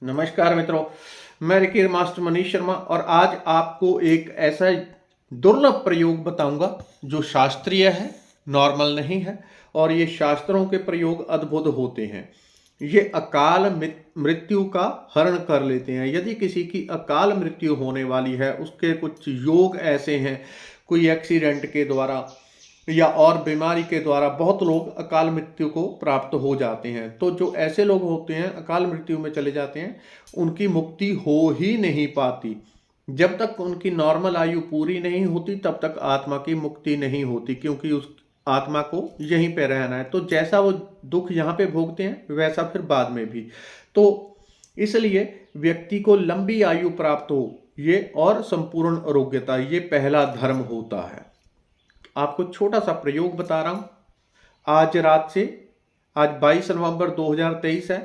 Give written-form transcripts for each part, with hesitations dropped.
नमस्कार मित्रों, मैं रेकी मास्टर मनीष शर्मा और आज आपको एक ऐसा दुर्लभ प्रयोग बताऊंगा जो शास्त्रीय है, नॉर्मल नहीं है और ये शास्त्रों के प्रयोग अद्भुत होते हैं। ये अकाल मृत्यु का हरण कर लेते हैं। यदि किसी की अकाल मृत्यु होने वाली है, उसके कुछ योग ऐसे हैं, कोई एक्सीडेंट के द्वारा या और बीमारी के द्वारा बहुत लोग अकाल मृत्यु को प्राप्त हो जाते हैं। तो जो ऐसे लोग होते हैं अकाल मृत्यु में चले जाते हैं, उनकी मुक्ति हो ही नहीं पाती। जब तक उनकी नॉर्मल आयु पूरी नहीं होती तब तक आत्मा की मुक्ति नहीं होती, क्योंकि उस आत्मा को यहीं पे रहना है। तो जैसा वो दुख यहाँ पे भोगते हैं वैसा फिर बाद में भी। तो इसलिए व्यक्ति को लंबी आयु प्राप्त हो ये और संपूर्ण आरोग्यता, ये पहला धर्म होता है। आपको छोटा सा प्रयोग बता रहा हूं। आज रात से, आज 22 नवंबर 2023 है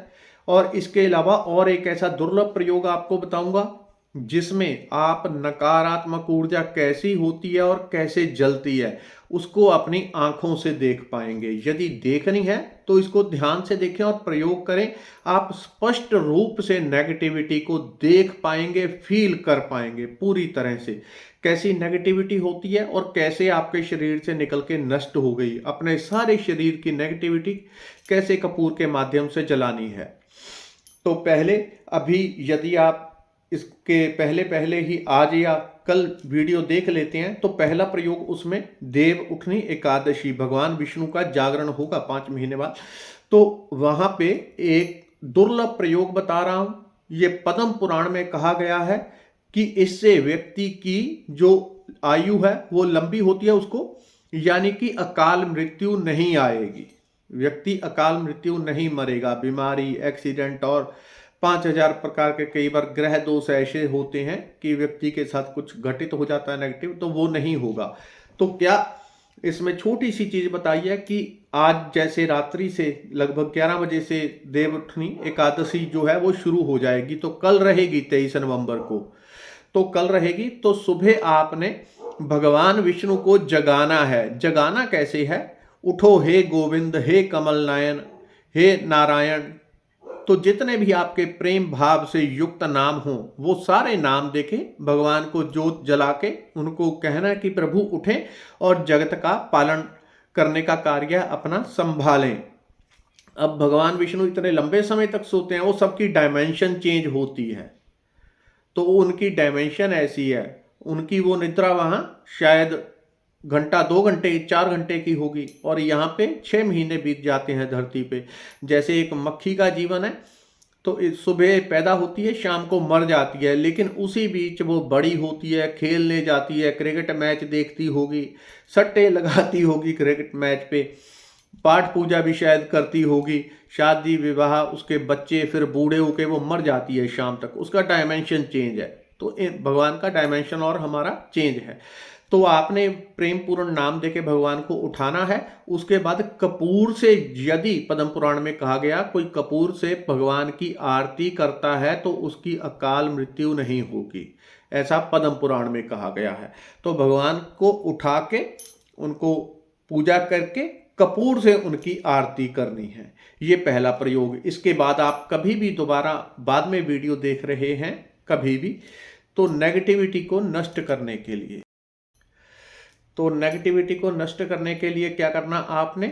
और इसके अलावा और एक ऐसा दुर्लभ प्रयोग आपको बताऊंगा जिसमें आप नकारात्मक ऊर्जा कैसी होती है और कैसे जलती है उसको अपनी आंखों से देख पाएंगे। यदि देखनी है तो इसको ध्यान से देखें और प्रयोग करें। आप स्पष्ट रूप से नेगेटिविटी को देख पाएंगे, फील कर पाएंगे पूरी तरह से, कैसी नेगेटिविटी होती है और कैसे आपके शरीर से निकल के नष्ट हो गई। अपने सारे शरीर की नेगेटिविटी कैसे कपूर के माध्यम से जलानी है। तो पहले अभी यदि आप इसके पहले पहले ही आज या कल वीडियो देख लेते हैं तो पहला प्रयोग उसमें देव उठनी एकादशी, भगवान विष्णु का जागरण होगा 5 महीने बाद। तो वहां पे एक दुर्लभ प्रयोग बता रहा हूं। ये पद्म पुराण में कहा गया है कि इससे व्यक्ति की जो आयु है वो लंबी होती है, उसको यानी कि अकाल मृत्यु नहीं आएगी। व्यक्ति अकाल मृत्यु नहीं मरेगा। बीमारी, एक्सीडेंट और 5000 प्रकार के कई बार ग्रह दोष ऐसे होते हैं कि व्यक्ति के साथ कुछ घटित हो जाता है नेगेटिव, तो वो नहीं होगा। तो क्या इसमें छोटी सी चीज बताई है कि आज जैसे रात्रि से लगभग 11 बजे से देवउठनी एकादशी जो है वो शुरू हो जाएगी, तो कल रहेगी 23 नवंबर को। तो कल रहेगी तो सुबह आपने भगवान विष्णु को जगाना है। जगाना कैसे है? उठो हे गोविंद, हे कमल नयन, हे नारायण। तो जितने भी आपके प्रेम भाव से युक्त नाम हो वो सारे नाम देखें, भगवान को जोत जला के उनको कहना कि प्रभु उठें और जगत का पालन करने का कार्य अपना संभालें। अब भगवान विष्णु इतने लंबे समय तक सोते हैं, वो सबकी डायमेंशन चेंज होती है। तो उनकी डायमेंशन ऐसी है, उनकी वो निद्रा वहां शायद घंटा, 2 घंटे, 4 घंटे की होगी और यहाँ पे 6 महीने बीत जाते हैं धरती पे। जैसे एक मक्खी का जीवन है, तो सुबह पैदा होती है, शाम को मर जाती है, लेकिन उसी बीच वो बड़ी होती है, खेलने जाती है, क्रिकेट मैच देखती होगी, सट्टे लगाती होगी क्रिकेट मैच पे, पाठ पूजा भी शायद करती होगी, शादी विवाह, उसके बच्चे, फिर बूढ़े होके वो मर जाती है शाम तक। उसका डायमेंशन चेंज है। तो भगवान का डायमेंशन और हमारा चेंज है। तो आपने प्रेम पूर्ण नाम देके भगवान को उठाना है। उसके बाद कपूर से, यदि पद्म पुराण में कहा गया कोई कपूर से भगवान की आरती करता है तो उसकी अकाल मृत्यु नहीं होगी, ऐसा पद्म पुराण में कहा गया है। तो भगवान को उठा के उनको पूजा करके कपूर से उनकी आरती करनी है। ये पहला प्रयोग। इसके बाद आप कभी भी दोबारा बाद में वीडियो देख रहे हैं कभी भी, तो नेगेटिविटी को नष्ट करने के लिए, तो नेगेटिविटी को नष्ट करने के लिए क्या करना आपने,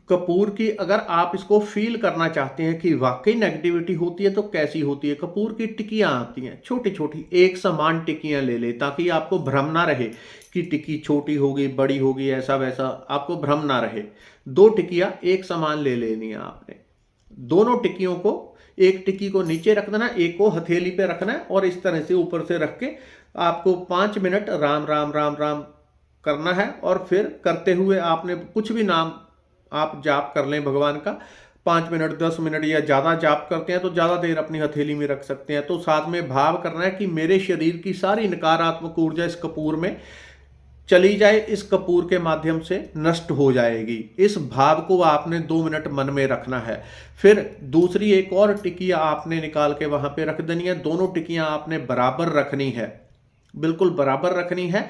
कपूर की, अगर आप इसको फील करना चाहते हैं कि वाकई नेगेटिविटी होती है तो कैसी होती है, कपूर की टिकियां आती हैं छोटी छोटी, एक समान टिकियां ले ले ताकि आपको भ्रम ना रहे कि टिक्की छोटी होगी बड़ी होगी, ऐसा वैसा आपको भ्रम ना रहे। 2 टिकियां एक समान ले लेनी है आपने। दोनों टिक्कियों को, एक टिक्की को नीचे रख देना, एक को हथेली पे रखना है और इस तरह से ऊपर से रख के आपको 5 मिनट राम राम राम राम करना है। और फिर करते हुए आपने कुछ भी नाम आप जाप कर लें भगवान का। 5 मिनट, 10 मिनट या ज़्यादा जाप करते हैं तो ज़्यादा देर अपनी हथेली में रख सकते हैं। तो साथ में भाव करना है कि मेरे शरीर की सारी नकारात्मक ऊर्जा इस कपूर में चली जाए, इस कपूर के माध्यम से नष्ट हो जाएगी। इस भाव को आपने 2 मिनट मन में रखना है। फिर दूसरी एक और टिकिया आपने निकाल के वहां पे रख देनी है। दोनों टिकियां आपने बराबर रखनी है, बिल्कुल बराबर रखनी है।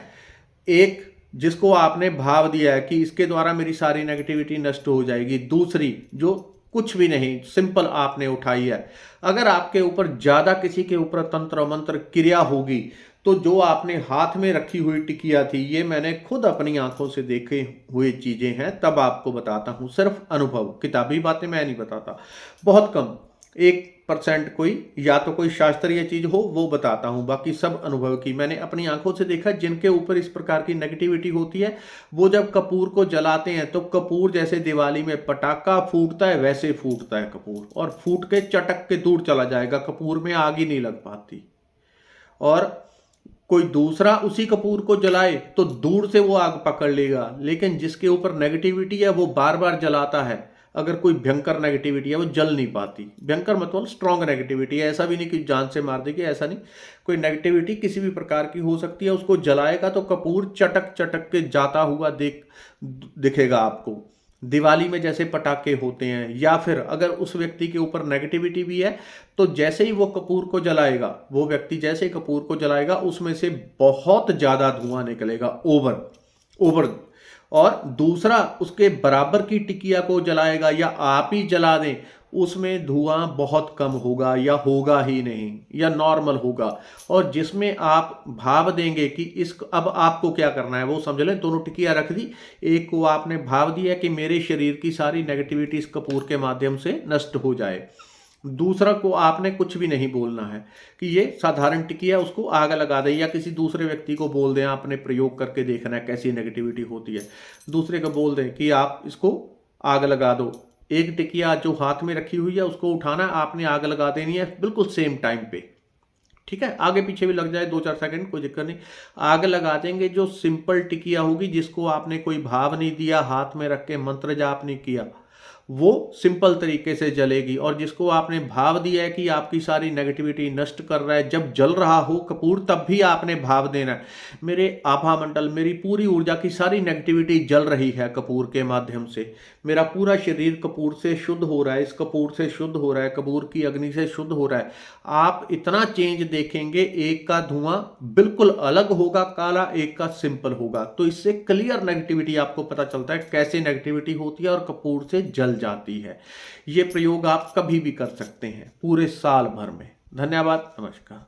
एक जिसको आपने भाव दिया है कि इसके द्वारा मेरी सारी नेगेटिविटी नष्ट हो जाएगी, दूसरी जो कुछ भी नहीं, सिंपल आपने उठाई है। अगर आपके ऊपर ज़्यादा किसी के ऊपर तंत्र मंत्र क्रिया होगी तो जो आपने हाथ में रखी हुई टिकिया थी, ये मैंने खुद अपनी आंखों से देखे हुए चीज़ें हैं, तब आपको बताता हूँ। सिर्फ अनुभव, किताबी बातें मैं नहीं बताता। बहुत कम 1% कोई या तो कोई शास्त्रीय चीज हो वो बताता हूं, बाकी सब अनुभव की। मैंने अपनी आंखों से देखा जिनके ऊपर इस प्रकार की नेगेटिविटी होती है, वो जब कपूर को जलाते हैं तो कपूर जैसे दिवाली में पटाखा फूटता है वैसे फूटता है कपूर, और फूट के चटक के दूर चला जाएगा, कपूर में आग ही नहीं लग पाती। और कोई दूसरा उसी कपूर को जलाए तो दूर से वो आग पकड़ लेगा, लेकिन जिसके ऊपर नेगेटिविटी है वो बार बार जलाता है। अगर कोई भयंकर नेगेटिविटी है वो जल नहीं पाती। भयंकर मतलब स्ट्रॉन्ग नेगेटिविटी है, ऐसा भी नहीं कि जान से मार देगी, ऐसा नहीं। कोई नेगेटिविटी किसी भी प्रकार की हो सकती है, उसको जलाएगा तो कपूर चटक चटक के जाता हुआ दिखेगा आपको। दिवाली में जैसे पटाखे होते हैं, या फिर अगर उस व्यक्ति के ऊपर नेगेटिविटी भी है तो जैसे ही वो कपूर को जलाएगा, वो व्यक्ति जैसे ही कपूर को जलाएगा उसमें से बहुत ज्यादा धुआं निकलेगा, ओवर ओवर। और दूसरा उसके बराबर की टिकिया को जलाएगा या आप ही जला दें, उसमें धुआं बहुत कम होगा या होगा ही नहीं या नॉर्मल होगा। और जिसमें आप भाव देंगे कि इस अब आपको क्या करना है वो समझ लें। दोनों टिकिया रख दी, एक को आपने भाव दिया कि मेरे शरीर की सारी नेगेटिविटी इस कपूर के माध्यम से नष्ट हो जाए। दूसरा को आपने कुछ भी नहीं बोलना है कि ये साधारण टिकिया, उसको आग लगा दे, या किसी दूसरे व्यक्ति को बोल दें आपने प्रयोग करके देखना है कैसी नेगेटिविटी होती है। दूसरे को बोल दें कि आप इसको आग लगा दो। एक टिकिया जो हाथ में रखी हुई है उसको उठाना, आपने आग लगा देनी है बिल्कुल सेम टाइम पे। ठीक है, आगे पीछे भी लग जाए 2-4 सेकंड कोई दिक्कत नहीं। आग लगा देंगे। जो सिंपल टिकिया होगी जिसको आपने कोई भाव नहीं दिया, हाथ में रख के मंत्र जाप नहीं किया, वो सिंपल तरीके से जलेगी। और जिसको आपने भाव दिया है कि आपकी सारी नेगेटिविटी नष्ट कर रहा है, जब जल रहा हो कपूर तब भी आपने भाव देना है, मेरे आभा मंडल, मेरी पूरी ऊर्जा की सारी नेगेटिविटी जल रही है कपूर के माध्यम से, मेरा पूरा शरीर कपूर से शुद्ध हो रहा है, इस कपूर से शुद्ध हो रहा है, कपूर की अग्नि से शुद्ध हो रहा है। आप इतना चेंज देखेंगे, एक का धुआं बिल्कुल अलग होगा काला, एक का सिंपल होगा। तो इससे क्लियर नेगेटिविटी आपको पता चलता है कैसे नेगेटिविटी होती है और कपूर से जल जाती है। ये प्रयोग आप कभी भी कर सकते हैं पूरे साल भर में। धन्यवाद, नमस्कार।